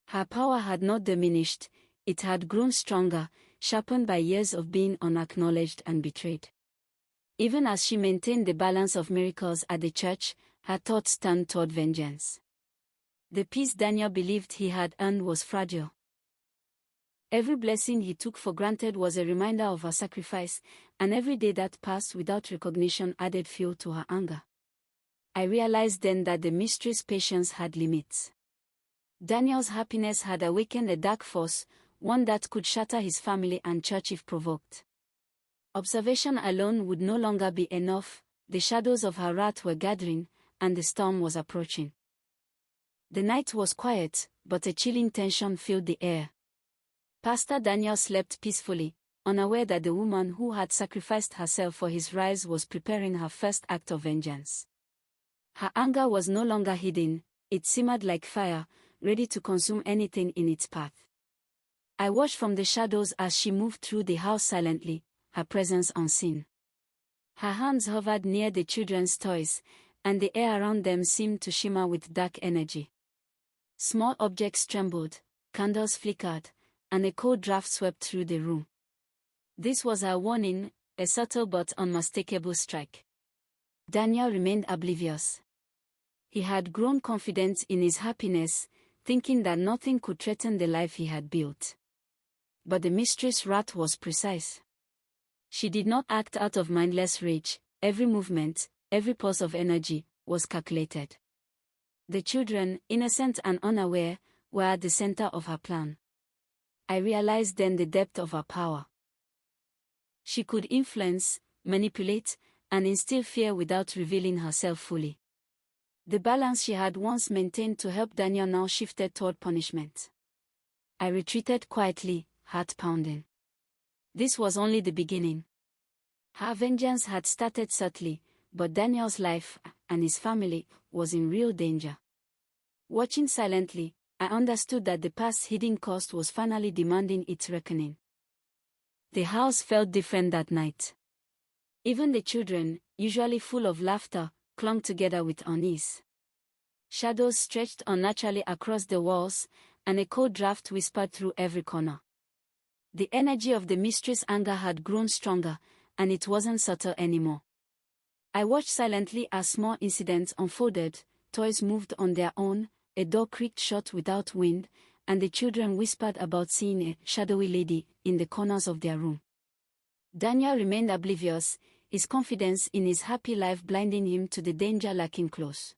Her power had not diminished, it had grown stronger, sharpened by years of being unacknowledged and betrayed. Even as she maintained the balance of miracles at the church, her thoughts turned toward vengeance. The peace Daniel believed he had earned was fragile. Every blessing he took for granted was a reminder of her sacrifice, and every day that passed without recognition added fuel to her anger. I realized then that the Mistress' patience had limits. Daniel's happiness had awakened a dark force, one that could shatter his family and church if provoked. Observation alone would no longer be enough, the shadows of her wrath were gathering, and the storm was approaching. The night was quiet, but a chilling tension filled the air. Pastor Daniel slept peacefully, unaware that the woman who had sacrificed herself for his rise was preparing her first act of vengeance. Her anger was no longer hidden, it simmered like fire, ready to consume anything in its path. I watched from the shadows as she moved through the house silently, her presence unseen. Her hands hovered near the children's toys, and the air around them seemed to shimmer with dark energy. Small objects trembled, candles flickered, and a cold draft swept through the room. This was her warning, a subtle but unmistakable strike. Daniel remained oblivious. He had grown confident in his happiness, thinking that nothing could threaten the life he had built. But the Mistress' wrath was precise. She did not act out of mindless rage, every movement, every pulse of energy, was calculated. The children, innocent and unaware, were at the center of her plan. I realized then the depth of her power. She could influence, manipulate, and instill fear without revealing herself fully. The balance she had once maintained to help Daniel now shifted toward punishment. I retreated quietly, heart pounding. This was only the beginning. Her vengeance had started subtly, but Daniel's life, and his family, was in real danger. Watching silently, I understood that the past hidden cost was finally demanding its reckoning. The house felt different that night. Even the children, usually full of laughter, clung together with unease. Shadows stretched unnaturally across the walls, and a cold draft whispered through every corner. The energy of the Mistress' anger had grown stronger, and it wasn't subtle anymore. I watched silently as small incidents unfolded, toys moved on their own, a door creaked shut without wind, and the children whispered about seeing a shadowy lady in the corners of their room. Daniel remained oblivious, his confidence in his happy life blinding him to the danger lurking close.